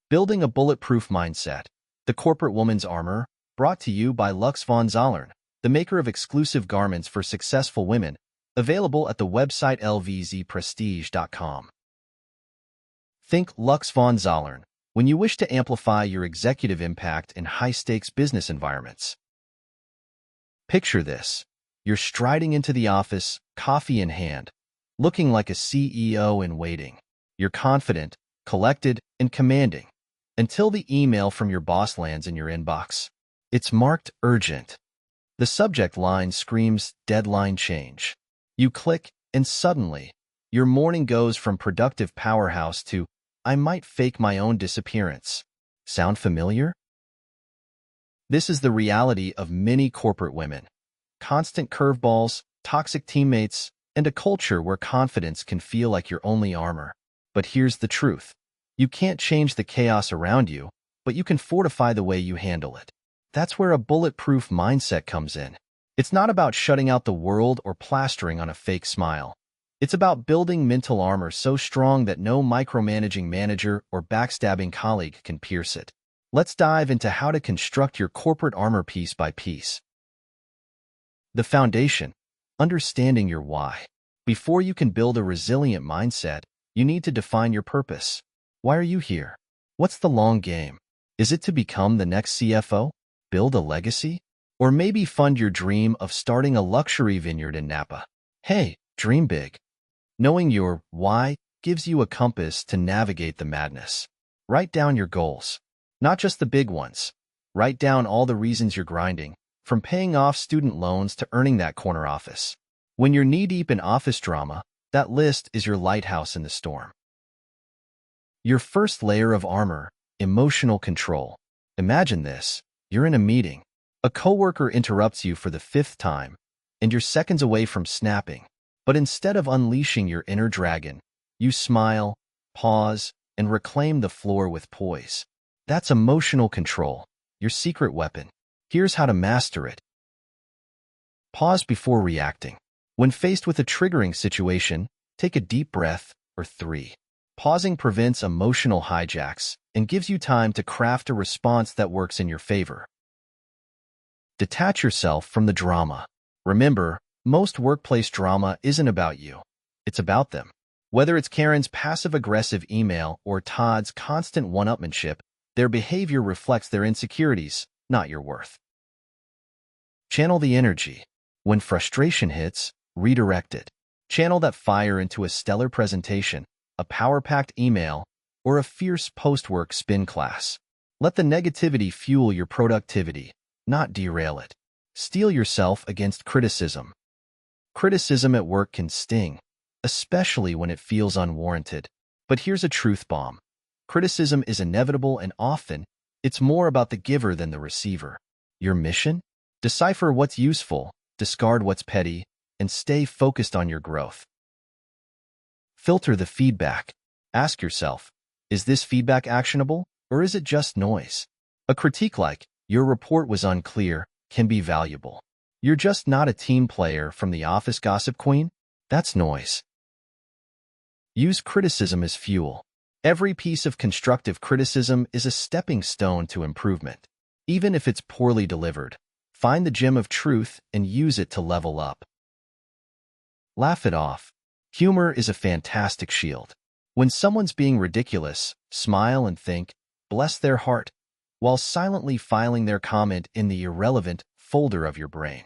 Building a Bulletproof Mindset, the Corporate Woman's Armor, brought to you by Lux von Zollern, the maker of exclusive garments for successful women, available at the website lvzprestige.com. Think Lux von Zollern when you wish to amplify your executive impact in high-stakes business environments. Picture this. You're striding into the office, coffee in hand, looking like a CEO in waiting. You're confident, collected, and commanding, until the email from your boss lands in your inbox. It's marked urgent. The subject line screams deadline change. You click, and suddenly, your morning goes from productive powerhouse to I might fake my own disappearance. Sound familiar? This is the reality of many corporate women. Constant curveballs, toxic teammates, and a culture where confidence can feel like your only armor. But here's the truth. You can't change the chaos around you, but you can fortify the way you handle it. That's where a bulletproof mindset comes in. It's not about shutting out the world or plastering on a fake smile. It's about building mental armor so strong that no micromanaging manager or backstabbing colleague can pierce it. Let's dive into how to construct your corporate armor piece by piece. The foundation: understanding your why. Before you can build a resilient mindset, you need to define your purpose. Why are you here? What's the long game? Is it to become the next CFO? Build a legacy? Or maybe fund your dream of starting a luxury vineyard in Napa? Hey, dream big. Knowing your why gives you a compass to navigate the madness. Write down your goals. Not just the big ones. Write down all the reasons you're grinding, from paying off student loans to earning that corner office. When you're knee-deep in office drama, that list is your lighthouse in the storm. Your first layer of armor: emotional control. Imagine this. You're in a meeting. A coworker interrupts you for the 5th time, and you're seconds away from snapping. But instead of unleashing your inner dragon, you smile, pause, and reclaim the floor with poise. That's emotional control, your secret weapon. Here's how to master it. Pause before reacting. When faced with a triggering situation, take a deep breath, or 3. Pausing prevents emotional hijacks and gives you time to craft a response that works in your favor. Detach yourself from the drama. Remember, most workplace drama isn't about you. It's about them. Whether it's Karen's passive-aggressive email or Todd's constant one-upmanship, their behavior reflects their insecurities, not your worth. Channel the energy. When frustration hits, redirect it. Channel that fire into a stellar presentation, a power-packed email, or a fierce post-work spin class. Let the negativity fuel your productivity, not derail it. Steel yourself against criticism. Criticism at work can sting, especially when it feels unwarranted. But here's a truth bomb. Criticism is inevitable, and often, it's more about the giver than the receiver. Your mission? Decipher what's useful, discard what's petty, and stay focused on your growth. Filter the feedback. Ask yourself, is this feedback actionable, or is it just noise? A critique like, your report was unclear, can be valuable. You're just not a team player from the office gossip queen? That's noise. Use criticism as fuel. Every piece of constructive criticism is a stepping stone to improvement. Even if it's poorly delivered, find the gem of truth and use it to level up. Laugh it off. Humor is a fantastic shield. When someone's being ridiculous, smile and think, bless their heart, while silently filing their comment in the irrelevant folder of your brain.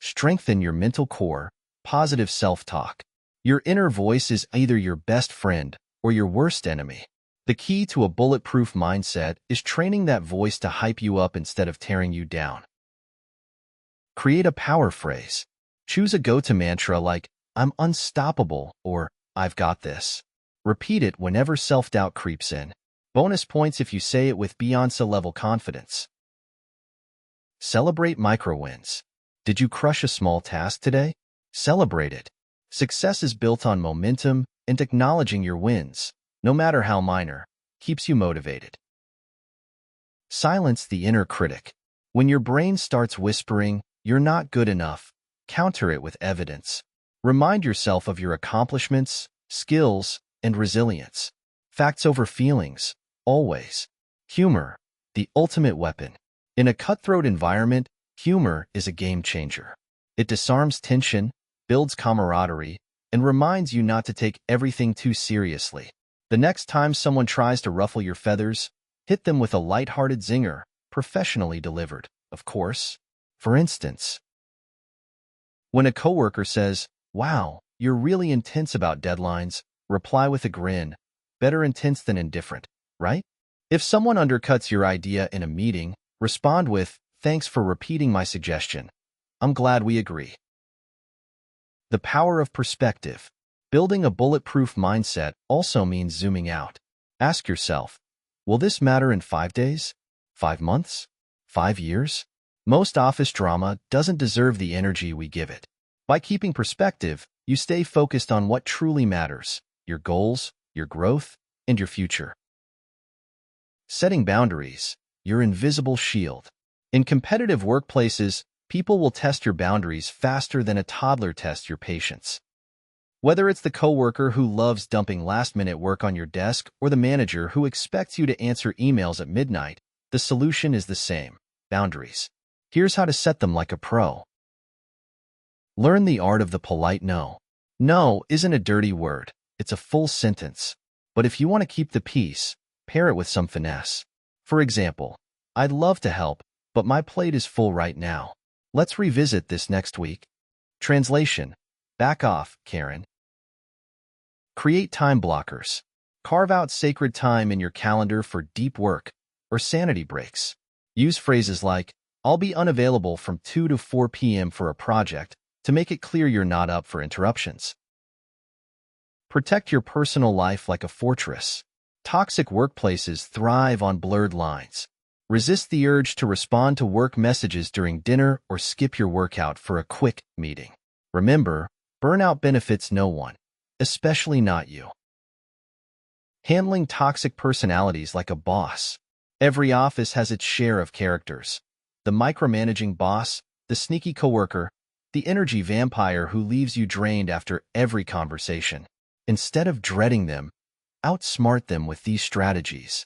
Strengthen your mental core, positive self-talk. Your inner voice is either your best friend or your worst enemy. The key to a bulletproof mindset is training that voice to hype you up instead of tearing you down. Create a power phrase. Choose a go-to mantra like, I'm unstoppable, or I've got this. Repeat it whenever self-doubt creeps in. Bonus points if you say it with Beyoncé-level confidence. Celebrate micro-wins. Did you crush a small task today? Celebrate it. Success is built on momentum, and acknowledging your wins, no matter how minor, keeps you motivated. Silence the inner critic. When your brain starts whispering, you're not good enough, counter it with evidence. Remind yourself of your accomplishments, skills, and resilience. Facts over feelings, always. Humor, the ultimate weapon. In a cutthroat environment, humor is a game changer. It disarms tension, builds camaraderie, and reminds you not to take everything too seriously. The next time someone tries to ruffle your feathers, hit them with a light-hearted zinger, professionally delivered, of course. For instance, when a coworker says, "Wow, you're really intense about deadlines," reply with a grin. Better intense than indifferent, right? If someone undercuts your idea in a meeting, respond with, "Thanks for repeating my suggestion. I'm glad we agree." The power of perspective. Building a bulletproof mindset also means zooming out. Ask yourself, will this matter in 5 days? 5 months? 5 years? Most office drama doesn't deserve the energy we give it. By keeping perspective, you stay focused on what truly matters: your goals, your growth, and your future. Setting boundaries, your invisible shield. In competitive workplaces, people will test your boundaries faster than a toddler tests your patience. Whether it's the coworker who loves dumping last-minute work on your desk or the manager who expects you to answer emails at midnight, the solution is the same: boundaries. Here's how to set them like a pro. Learn the art of the polite no. No isn't a dirty word. It's a full sentence. But if you want to keep the peace, pair it with some finesse. For example, "I'd love to help, but my plate is full right now. Let's revisit this next week." Translation: back off, Karen. Create time blockers. Carve out sacred time in your calendar for deep work or sanity breaks. Use phrases like, "I'll be unavailable from 2 to 4 p.m. for a project," to make it clear you're not up for interruptions. Protect your personal life like a fortress. Toxic workplaces thrive on blurred lines. Resist the urge to respond to work messages during dinner or skip your workout for a quick meeting. Remember, burnout benefits no one, especially not you. Handling toxic personalities like a boss. Every office has its share of characters. The micromanaging boss, the sneaky coworker, the energy vampire who leaves you drained after every conversation. Instead of dreading them, outsmart them with these strategies.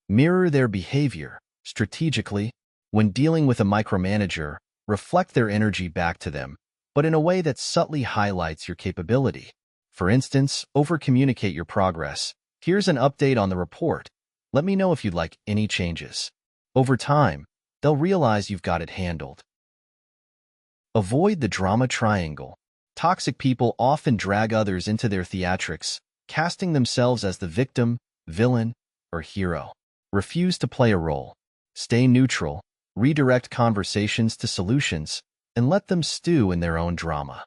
Mirror their behavior strategically. When dealing with a micromanager, reflect their energy back to them, but in a way that subtly highlights your capability. For instance, over-communicate your progress. "Here's an update on the report. Let me know if you'd like any changes." Over time, they'll realize you've got it handled. Avoid the drama triangle. Toxic people often drag others into their theatrics, casting themselves as the victim, villain, or hero. Refuse to play a role. Stay neutral, redirect conversations to solutions, and let them stew in their own drama.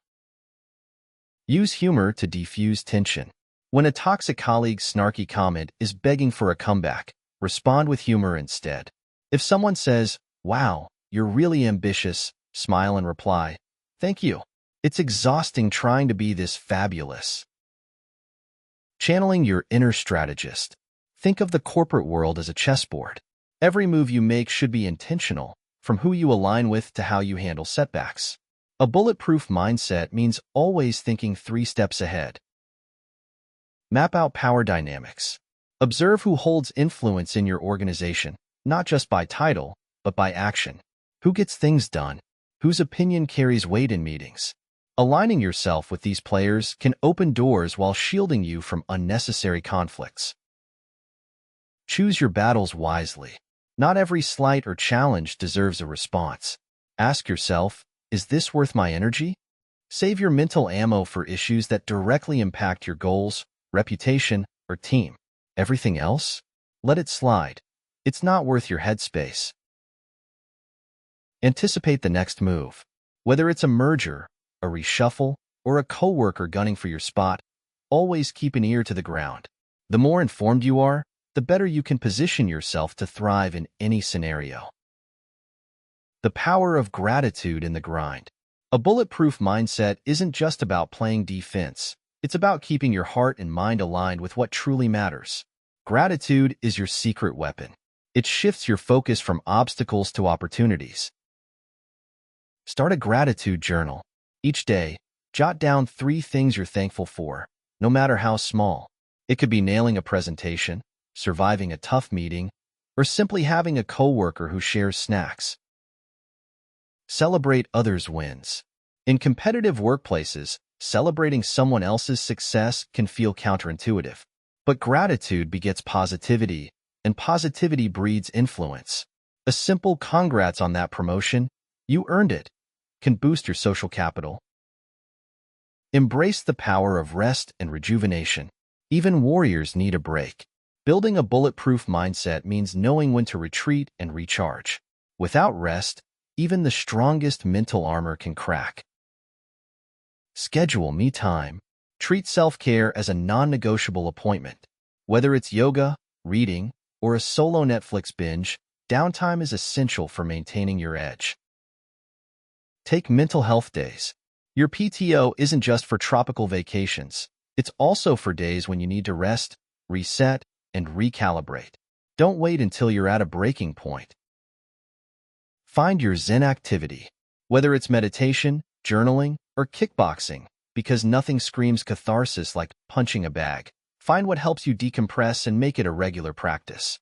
Use humor to defuse tension. When a toxic colleague's snarky comment is begging for a comeback, respond with humor instead. If someone says, "Wow, you're really ambitious," smile and reply, "Thank you. It's exhausting trying to be this fabulous." Channeling your inner strategist. Think of the corporate world as a chessboard. Every move you make should be intentional, from who you align with to how you handle setbacks. A bulletproof mindset means always thinking 3 steps ahead. Map out power dynamics. Observe who holds influence in your organization, not just by title, but by action. Who gets things done? Whose opinion carries weight in meetings? Aligning yourself with these players can open doors while shielding you from unnecessary conflicts. Choose your battles wisely. Not every slight or challenge deserves a response. Ask yourself, is this worth my energy? Save your mental ammo for issues that directly impact your goals, reputation, or team. Everything else? Let it slide. It's not worth your headspace. Anticipate the next move. Whether it's a merger, a reshuffle, or a coworker gunning for your spot, always keep an ear to the ground. The more informed you are, the better you can position yourself to thrive in any scenario. The power of gratitude in the grind. A bulletproof mindset isn't just about playing defense. It's about keeping your heart and mind aligned with what truly matters. Gratitude is your secret weapon. It shifts your focus from obstacles to opportunities. Start a gratitude journal. Each day, jot down 3 things you're thankful for, no matter how small. It could be nailing a presentation, surviving a tough meeting, or simply having a coworker who shares snacks. Celebrate others' wins. In competitive workplaces, celebrating someone else's success can feel counterintuitive. But gratitude begets positivity, and positivity breeds influence. A simple "congrats on that promotion, you earned it," can boost your social capital. Embrace the power of rest and rejuvenation. Even warriors need a break. Building a bulletproof mindset means knowing when to retreat and recharge. Without rest, even the strongest mental armor can crack. Schedule me time. Treat self-care as a non-negotiable appointment. Whether it's yoga, reading, or a solo Netflix binge, downtime is essential for maintaining your edge. Take mental health days. Your PTO isn't just for tropical vacations. It's also for days when you need to rest, reset, and recalibrate. Don't wait until you're at a breaking point. Find your Zen activity, whether it's meditation, journaling, or kickboxing, because nothing screams catharsis like punching a bag. Find what helps you decompress and make it a regular practice.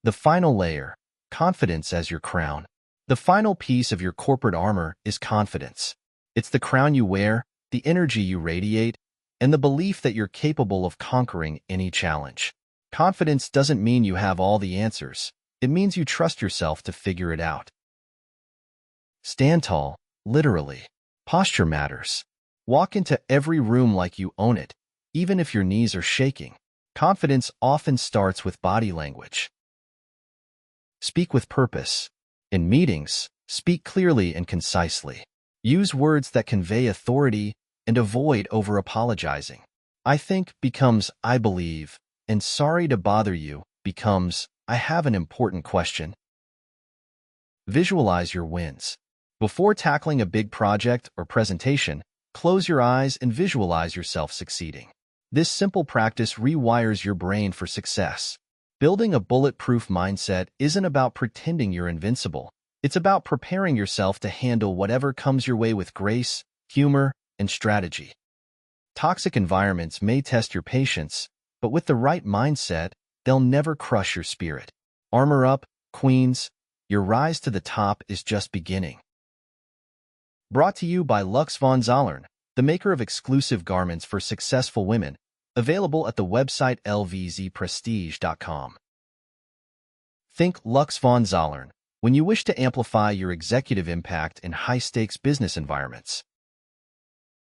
The final layer, confidence as your crown. The final piece of your corporate armor is confidence. It's the crown you wear, the energy you radiate, and the belief that you're capable of conquering any challenge. Confidence doesn't mean you have all the answers. It means you trust yourself to figure it out. Stand tall, literally. Posture matters. Walk into every room like you own it, even if your knees are shaking. Confidence often starts with body language. Speak with purpose. In meetings, speak clearly and concisely. Use words that convey authority and avoid over-apologizing. "I think" becomes "I believe," and "sorry to bother you" becomes "I have an important question." Visualize your wins. Before tackling a big project or presentation, close your eyes and visualize yourself succeeding. This simple practice rewires your brain for success. Building a bulletproof mindset isn't about pretending you're invincible. It's about preparing yourself to handle whatever comes your way with grace, humor, and strategy. Toxic environments may test your patience, but with the right mindset, they'll never crush your spirit. Armor up, queens. Your rise to the top is just beginning. Brought to you by Lux von Zollern, the maker of exclusive garments for successful women, available at the website lvzprestige.com. Think Lux von Zollern when you wish to amplify your executive impact in high-stakes business environments.